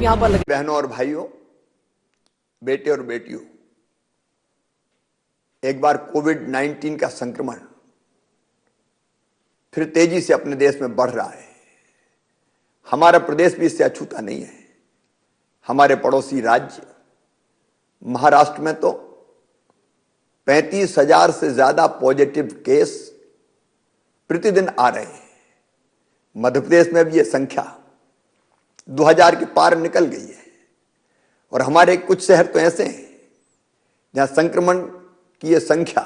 यहाँ पर लगे। बहनों और भाइयों, बेटे और बेटियों, एक बार कोविड-19 का संक्रमण फिर तेजी से अपने देश में बढ़ रहा है। हमारा प्रदेश भी इससे अछूता नहीं है। हमारे पड़ोसी राज्य महाराष्ट्र में तो 35,000 से ज्यादा पॉजिटिव केस प्रतिदिन आ रहे हैं। मध्य प्रदेश में भी यह संख्या 2000 के पार निकल गई है और हमारे कुछ शहर तो ऐसे हैं जहां संक्रमण की यह संख्या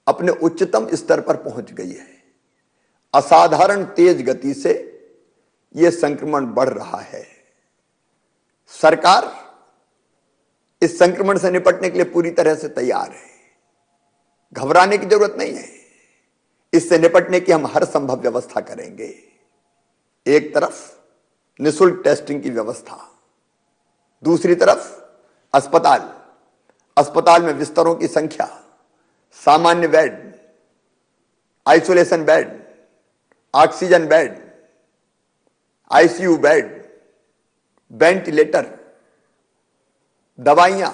अपने उच्चतम स्तर पर पहुंच गई है। असाधारण तेज गति से यह संक्रमण बढ़ रहा है। सरकार इस संक्रमण से निपटने के लिए पूरी तरह से तैयार है। घबराने की जरूरत नहीं है। इससे निपटने की हम हर संभव व्यवस्था करेंगे। एक तरफ निःशुल्क टेस्टिंग की व्यवस्था, दूसरी तरफ अस्पताल में बिस्तरों की संख्या, सामान्य bed, isolation bed, oxygen bed, ICU bed, ventilator, दवाइयां,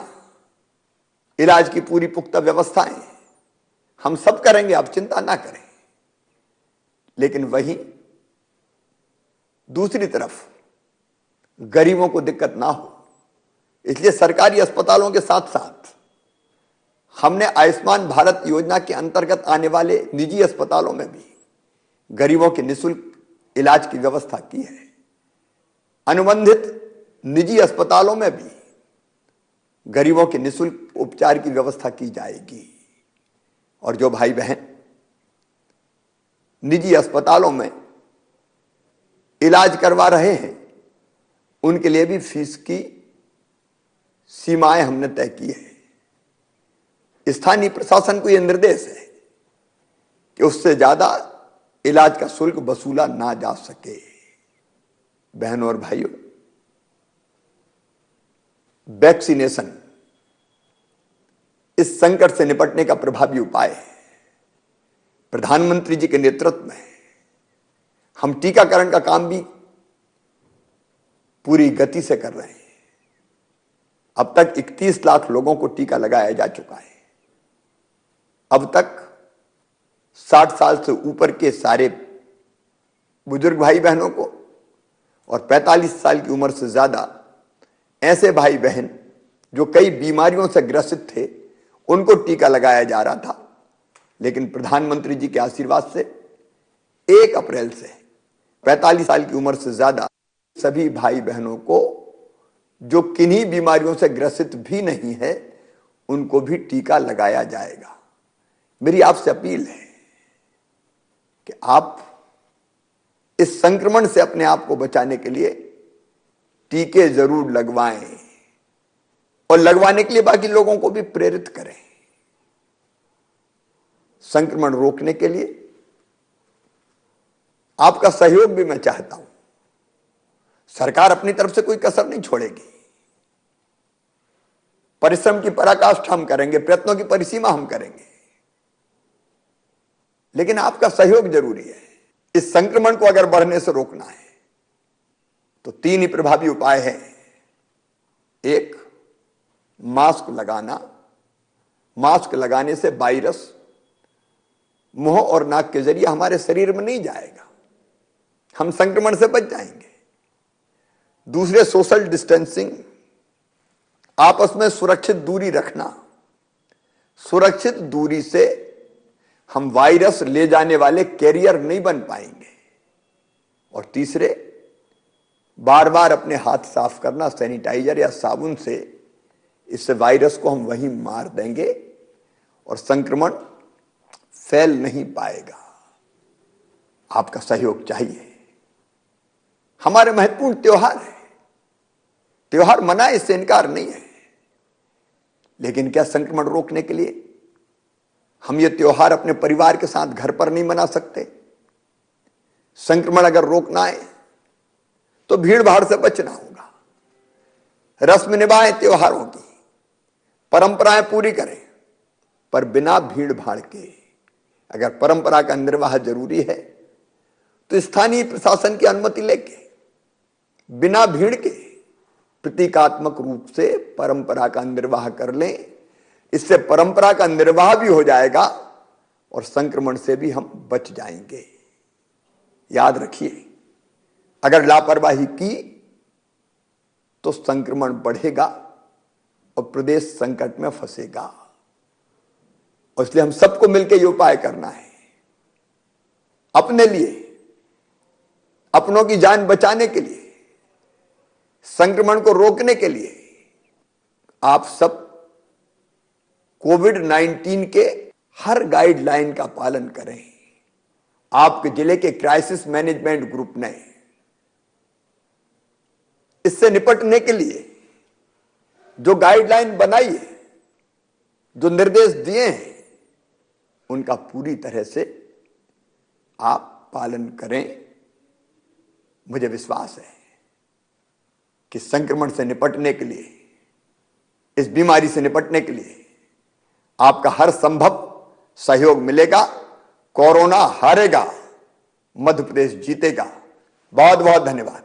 इलाज की पूरी पुख्ता व्यवस्थाएं हम सब करेंगे, आप चिंता ना करें। लेकिन वहीं दूसरी तरफ गरीबों को दिक्कत ना हो, इसलिए सरकारी अस्पतालों के साथ साथ हमने आयुष्मान भारत योजना के अंतर्गत आने वाले निजी अस्पतालों में भी गरीबों के निःशुल्क इलाज की व्यवस्था की है। अनुबंधित निजी अस्पतालों में भी गरीबों के निःशुल्क उपचार की व्यवस्था की जाएगी। और जो भाई बहन निजी अस्पतालों में इलाज करवा रहे हैं, उनके लिए भी फीस की सीमाएं हमने तय की है। स्थानीय प्रशासन को यह निर्देश है कि उससे ज्यादा इलाज का शुल्क वसूला ना जा सके। बहनों और भाइयों, वैक्सीनेशन इस संकट से निपटने का प्रभावी उपाय है। प्रधानमंत्री जी के नेतृत्व में हम टीकाकरण का काम भी पूरी गति से कर रहे हैं। अब तक 31 लाख लोगों को टीका लगाया जा चुका है। अब तक 60 साल से ऊपर के सारे बुजुर्ग भाई बहनों को और 45 साल की उम्र से ज्यादा ऐसे भाई बहन जो कई बीमारियों से ग्रसित थे, उनको टीका लगाया जा रहा था। लेकिन प्रधानमंत्री जी के आशीर्वाद से 1 अप्रैल से 45 साल की उम्र से ज्यादा सभी भाई बहनों को जो किन्हीं बीमारियों से ग्रसित भी नहीं है, उनको भी टीका लगाया जाएगा। मेरी आपसे अपील है कि आप इस संक्रमण से अपने आप को बचाने के लिए टीके जरूर लगवाएं और लगवाने के लिए बाकी लोगों को भी प्रेरित करें। संक्रमण रोकने के लिए आपका सहयोग भी मैं चाहता हूं। सरकार अपनी तरफ से कोई कसर नहीं छोड़ेगी। परिश्रम की पराकाष्ठा हम करेंगे, प्रयत्नों की परिसीमा हम करेंगे, लेकिन आपका सहयोग जरूरी है। इस संक्रमण को अगर बढ़ने से रोकना है तो 3 ही प्रभावी उपाय हैं। 1, मास्क लगाना। मास्क लगाने से वायरस मुंह और नाक के जरिए हमारे शरीर में नहीं जाएगा, हम संक्रमण से बच जाएंगे। दूसरे, सोशल डिस्टेंसिंग, आपस में सुरक्षित दूरी रखना। सुरक्षित दूरी से हम वायरस ले जाने वाले कैरियर नहीं बन पाएंगे। और तीसरे, बार बार अपने हाथ साफ करना सैनिटाइजर या साबुन से। इससे वायरस को हम वहीं मार देंगे और संक्रमण फैल नहीं पाएगा। आपका सहयोग चाहिए। हमारे महत्वपूर्ण त्योहार है, त्योहार मनाए, इससे इनकार नहीं है, लेकिन क्या संक्रमण रोकने के लिए हम ये त्योहार अपने परिवार के साथ घर पर नहीं मना सकते? संक्रमण अगर रोकना है तो भीड़ भाड़ से बचना होगा। रस्म निभाएं त्योहारों की, परंपराएं पूरी करें, पर बिना भीड़ भाड़ के। अगर परंपरा का निर्वाह जरूरी है तो स्थानीय प्रशासन की अनुमति लेके बिना भीड़ के प्रतीकात्मक रूप से परंपरा का निर्वाह कर लें। इससे परंपरा का निर्वाह भी हो जाएगा और संक्रमण से भी हम बच जाएंगे। याद रखिए, अगर लापरवाही की तो संक्रमण बढ़ेगा और प्रदेश संकट में फंसेगा। और इसलिए हम सबको मिलकर यह उपाय करना है, अपने लिए, अपनों की जान बचाने के लिए, संक्रमण को रोकने के लिए। आप सब कोविड-19 के हर गाइडलाइन का पालन करें। आपके जिले के क्राइसिस मैनेजमेंट ग्रुप ने इससे निपटने के लिए जो गाइडलाइन बनाई है, जो निर्देश दिए हैं, उनका पूरी तरह से आप पालन करें। मुझे विश्वास है कि संक्रमण से निपटने के लिए, इस बीमारी से निपटने के लिए आपका हर संभव सहयोग मिलेगा। कोरोना हारेगा, मध्य प्रदेश जीतेगा। बहुत बहुत धन्यवाद।